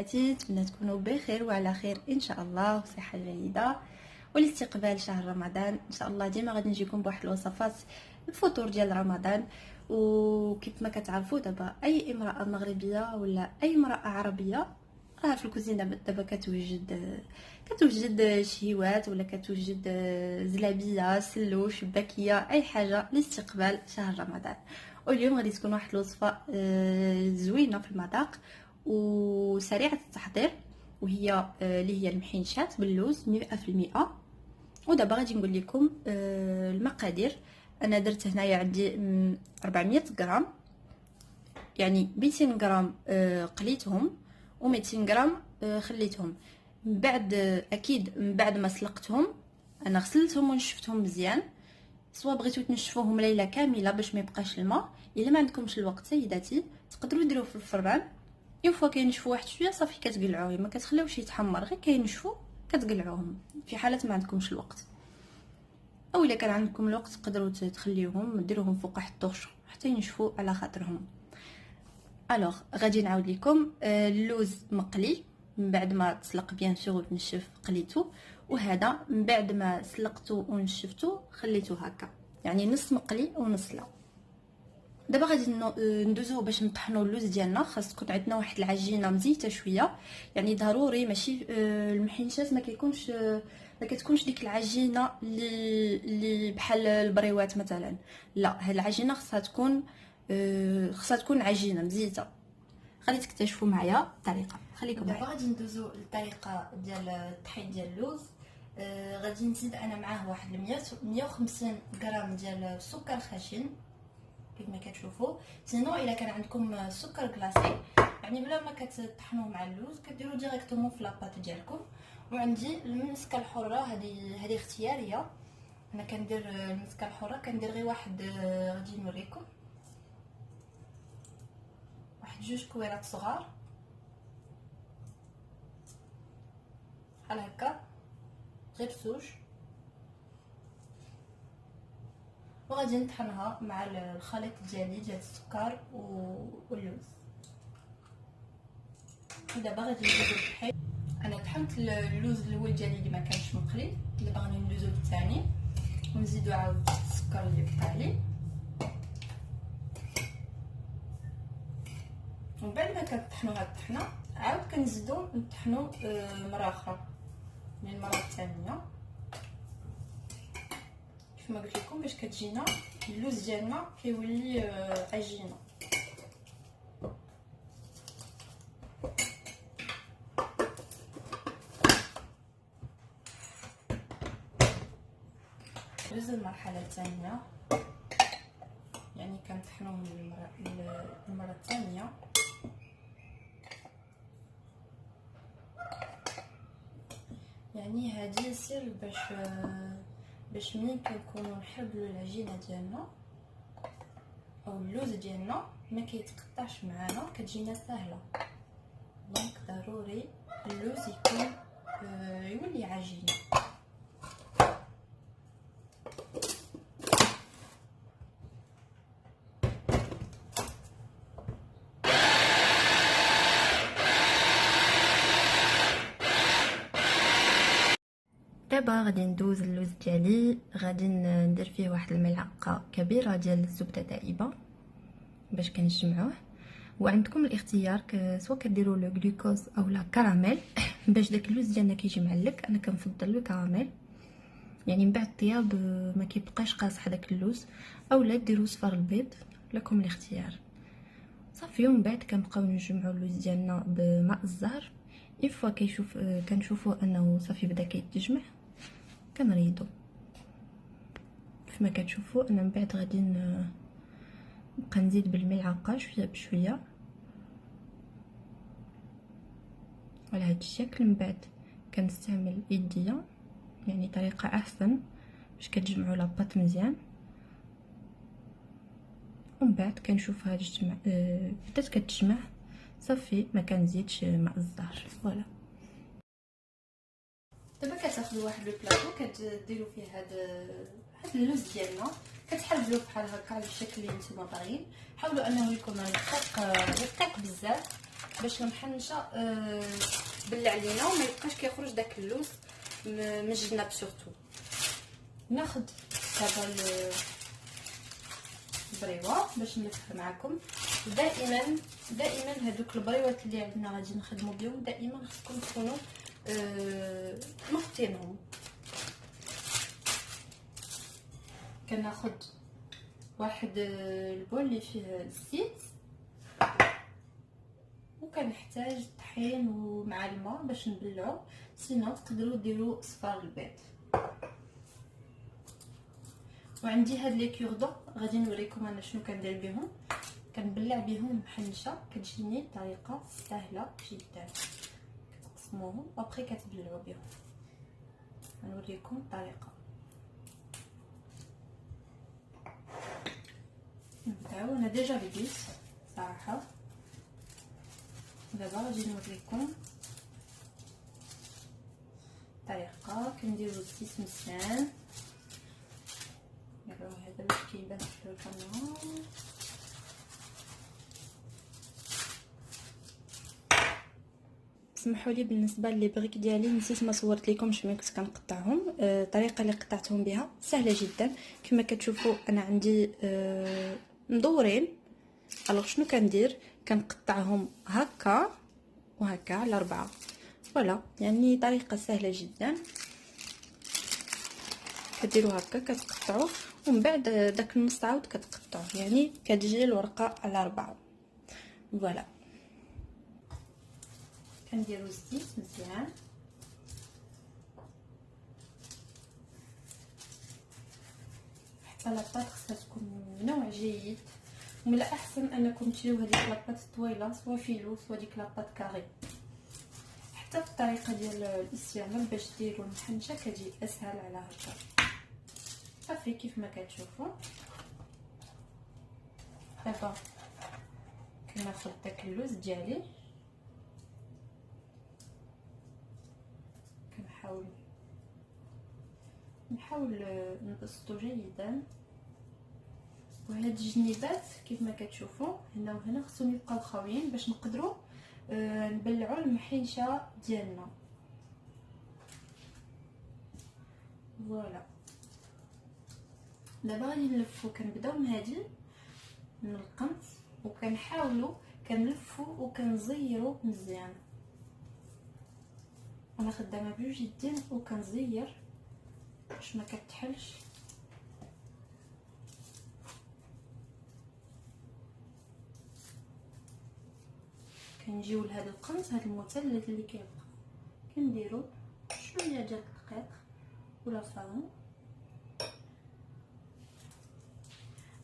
حبيباتي، نتمنى تكونوا بخير وعلى خير ان شاء الله وصحه جيده. والاستقبال شهر رمضان ان شاء الله ديما غادي نجيكم بواحد الوصفات الفطور ديال رمضان. وكيف ما كتعرفوا دابا اي امراه مغربيه ولا اي امراه عربيه راه في الكوزينه دابا كتوجد شهيوات ولا كتوجد زلابيه سلوش باكيه اي حاجه لاستقبال شهر رمضان. واليوم غادي تكون واحد الوصفه زوينه في المذاق وسريعه التحضير، وهي اللي هي المحينشات باللوز 100%. ودابا غادي نقول لكم المقادير. انا درت هنايا عندي 400 غرام، يعني 200 غرام قليتهم و200 غرام خليتهم. من بعد اكيد من بعد ما سلقتهم انا غسلتهم ونشفتهم مزيان، سواء بغيتو تنشفوهم ليله كامله باش ما يبقاش الماء. الا ما عندكمش الوقت سيداتي تقدروا ديروه في الفران، اون فوا كينشفوا واحد شويه صافي كتقلعوه، ما كتخليوش يتحمر، غير كينشفوا كتقلعوهم في حاله ما عندكمش الوقت. او الا كان عندكم الوقت تقدروا تخليوهم ديروهم فوق واحد الطوش حتى ينشفوا على خاطرهم. الوغ غادي نعاود لكم اللوز مقلي من بعد ما تسلق بيان سور وتنشف قليتو، وهذا من بعد ما سلقتو ونشفتو خليتو هكا، يعني نص مقلي ونص لا. دابا غادي ندوزو باش نطحنوا اللوز ديالنا. خاص تكون عندنا واحد العجينه مزيته شويه، يعني ضروري ماشي المحينشات ما كتكونش ديك العجينه اللي بحال البريوات مثلا، لا هاد العجينه خاصها تكون عجينه مزيته. غادي تكتشفوا معايا الطريقه، خليكم معايا. دابا غادي ندوزو للطريقه ديال الطحين ديال اللوز. غادي نزيد انا معاه واحد 150 غرام ديال السكر خشن كيف ما كتشوفوا. سينو الا كان عندكم سكر كلاصي يعني بلا ما كتطحنوه مع اللوز كديروا ديريكتومون في لاباط ديالكم. وعندي المسكه الحره، هذه اختياريه، انا كندير المسكه الحره، كندير غير واحد غادي نوريكم واحد 2 كويرات صغار بحال هكا غير زوج، وغادي نطحنها مع الخليط ديالي ديال السكر واللوز. ودابا غادي ندوزو للطحين. انا طحنت اللوز الاول ديالي اللي ما كانش مقلي، دابا غادي ندوزو للثاني ونزيدو عاود السكر اللي بقى لي. ومن بعد ما كنطحنوا هاد الطحنه عاود كنزيدو نطحنوا مره اخرى للمره الثانيه كيف ما قلت لكم باش كتجينا اللوز ديالنا كيولي عجينه. دوز المرحله الثانيه، يعني كنطحنوهم المره الثانيه. يعني هذه سر باش ملي كنكونوا نحربلوا العجينه ديالنا او اللوز ديالنا ما كيتقطعش معانا، كتجينا سهله. دونك ضروري اللوز يكون يولي عجينه. دابا غادي ندوز اللوز ديالي، غادي ندير فيه واحد الملعقه كبيره ديال الزبده دائبه باش كنجمعوه. وعندكم الاختيار سواء كديروا لو غلوكوز او لا كراميل باش داك اللوز ديالنا كيجي معلك. انا كنفضل لو كراميل، يعني من بعد الطياب ما كيبقاش قاصح داك اللوز، اولا ديروا صفار البيض، لكم الاختيار. صافي ومن بعد كنبقاو نجمعوا اللوز ديالنا بماء الزهر. اون فوا كنشوفوا انه صافي بدا كيتجمع كنريدو كيف ما كتشوفوا. انا من بعد غادي نبقى نزيد بالملعقه شويه بشويه على هذا الشكل. من بعد كنستعمل يديا، يعني طريقه احسن باش كتجمعوا لاباط مزيان. ومن بعد كنشوف هاد الجمع بدات كتجمع صافي ما كنزيدش ماء الزهر. فوالا دابا كتاخذوا واحد البلاطو كديروا فيه هاد اللوز ديالنا، كتحرجوه بحال هكا على الشكل اللي نتوما باغيين. حاولوا انه يكون رقيق بزاف باش المحنشه بلع علينا وما يبقاش كيخرج داك اللوز من الجناب. سورتو ناخذ دابا البريوه باش نلفها معكم. دائما هذوك البريوات اللي عندنا غادي نخدموا بهم دائما خصكم تكونوا مغطينهم. كناخذ واحد البول اللي فيه الزيت، وكنحتاج طحين ومع الماء باش نبلعو، سينو تقدروا ديروا صفار البيض. وعندي هاد لي كوردون غادي نوريكم انا شنو كندير بهم. كنبلع بهم المحنشه، كتجيني طريقه سهله جدا. كتقسموهم وابخي كتبلعوا بهم. غنوريكم الطريقه. نبداو. انا ديجا بديت صراحه، دابا غادي نوريكم الطريقه. كنديروا الزيت مزيان. يلا هذا باش كيبان في الكاميرا. سمحوا لي بالنسبه لي بريك ديالي نسيت ما صورت لكمش ملي كنت كنقطعهم. الطريقه اللي قطعتهم بها سهله جدا. كما كتشوفوا انا عندي مدورين. الوغ شنو كندير؟ كنقطعهم هكا وهكا على 4. فوالا، يعني طريقه سهله جدا. كديروا هكا كتقطعوا ومن بعد داك النص عاود كتقطعوا، يعني كتجي الورقه على 4. فوالا. كنديروا الزيت مزيان. حتى لاطاط خصها تكون من نوع جيد، ومن الاحسن انكم تشريو هذيك لاطاط طويله، سوا فيلو سوا ديك لاطاط كاري. حتى في الطريقه ديال الاستعمال باش ديروا المحنشه كتجي اسهل على هكا. صافي كيف ما كتشوفوا. دابا كناخذ داك اللوز ديالي، نحاول نبسطو جيدا. وهاد الجنيبات كيف ما كتشوفوا هنا وهنا خصهم يبقاو خاويين باش نقدروا نبلعوا المحنشه ديالنا. فوالا. دابا غادي نلفو. كنبداو من هادي من القنت وكنحاولوا كنلفو وكنزيروا مزيان. انا خدامه بجوج يدين وكنزير باش ما كتحلش. كنجيو لهذا القنت، هذا المثلث اللي كيبقى كنديروا شويه ديال الدقيق ولا صابون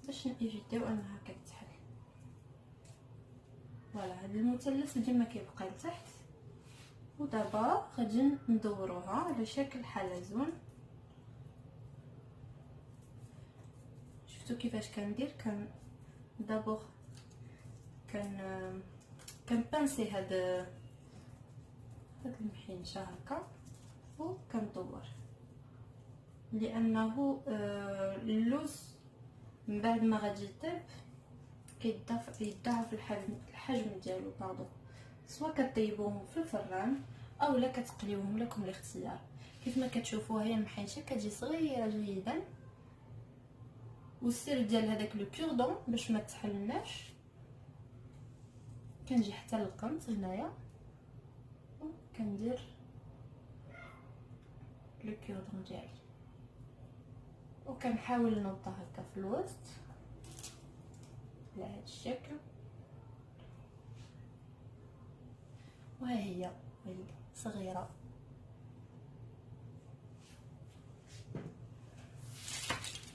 باش نيفيتيو انها كتحل. فوالا، هذا المثلث ديما كيبقى لتحت. ودابا غادي ندوروها على شكل حلزون. شفتوا كيفاش كندير؟ دابور كنبانسي هاد المحنشه هكا وكندور، لانه اللوز من بعد ما غادي يطيب يضاعف الحجم ديالو. باردون، سواء كطيبوهم في الفران او لا كتقليوهم، لكم الاختيار. كيف ما كتشوفوا هي المحنشه كتجي صغيره جدا. والسر ديال هذاك لو كوردون باش ما تحلناش كنجي حتى للقنت هنايا وكندير لو كوردون ديالي وكنحاول نوضع هكا في الوسط على هذا الشكل. وها هي صغيره.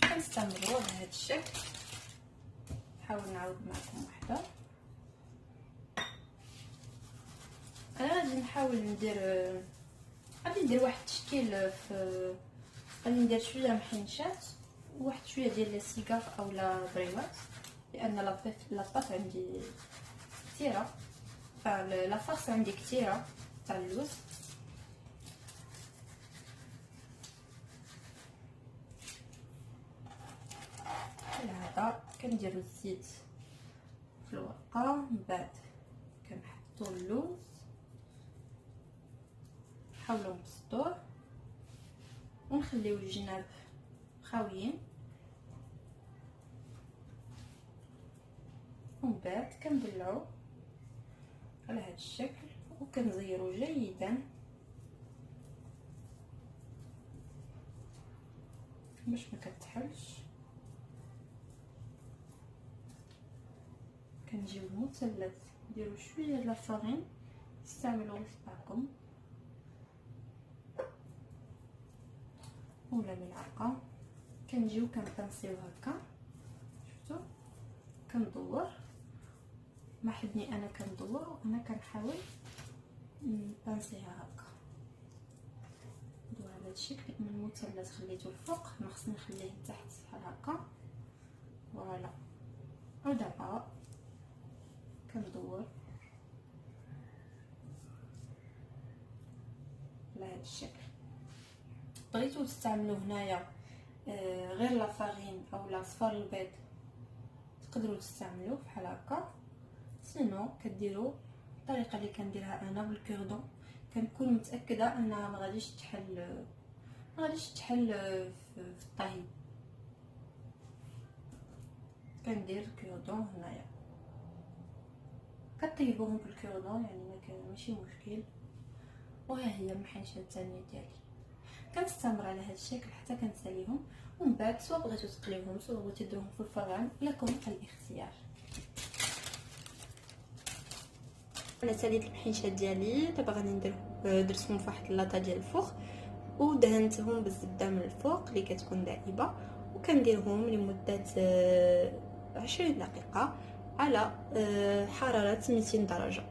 كنستمروا على هذا الشكل. نحاول نعاود معكم وحده. انا غادي نحاول غادي ندير واحد التشكيل غادي ندير شويه محنشات وواحد شويه ديال السيجار او لا بريوات، لان لاباط عندي كثيره، لا فارس عندي كثيره تاع اللوز. كالعاده كنديروا الزيت في الورقه، من بعد كنحط نحطو اللوز، نحاولو نبسطوه ونخليو الجناب خاويين. ومن بعد كندلعو على هذا الشكل وكنزيرو جيدا باش ما كتحلش. كنجيو المثلث نديرو شويه د لافارين، استعملوا صباعكم ولا ملعقه. كنجيو كنبانسيو هكا، شفتوا كندور، ما حدني انا كندور وانا كنحاول نبانسيها هكا. ندور على هذا الشكل لان المثلث خليته الفوق، ما خصني نخليه تحت بحال هكا. فوالا. ودابا كندور على هذا الشكل. بغيتو تستعملوا هنايا غير لا فارين او لا صفار البيض تقدروا تستعملوه بحال هكا، سينو كديروا الطريقه اللي كنديرها انا بالكوردون. كنكون متاكده انها ما غاديش تحل في الطهي. كندير كوردون هنايا، كطيبوهم بالكوردون يعني ما كان ماشي مشكل. وها هي المحنشه الثانيه ديالي. كنستمر على هذا الشكل حتى كنساليهم، ومن بعد سواء بغيتو تقليوهم سواء بغيتو ديروهم في الفران، لكم الاختيار. انا ساليت المحنشه ديالي، دابا غادي درتهم في واحد اللاطه ديال الفوق ودهنتهم بالزبده من الفوق اللي كتكون دائبه، وكنديرهم لمده 20 دقيقه على حراره 200 درجه.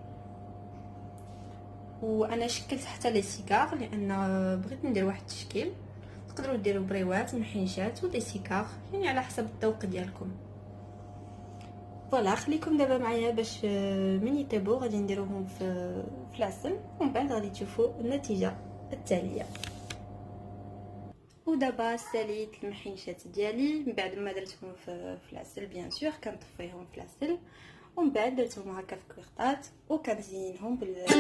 وانا شكلت حتى لي سيكار لان بغيت ندير واحد التشكيل. تقدروا ديروا بريوات محنشات ولي سيكار يعني على حسب الذوق ديالكم. فوالا، خليكم دابا معايا باش من يطيبوا غادي نديروهم في العسل، ومن بعد غادي تشوفوا النتيجه التاليه. ودابا ساليت المحنشات ديالي من بعد ما درتهم في العسل، بيان سور كنطفيهم في العسل، ومن بعد درتهم هكا في كويرطات وكنزينهم بالبيستاش.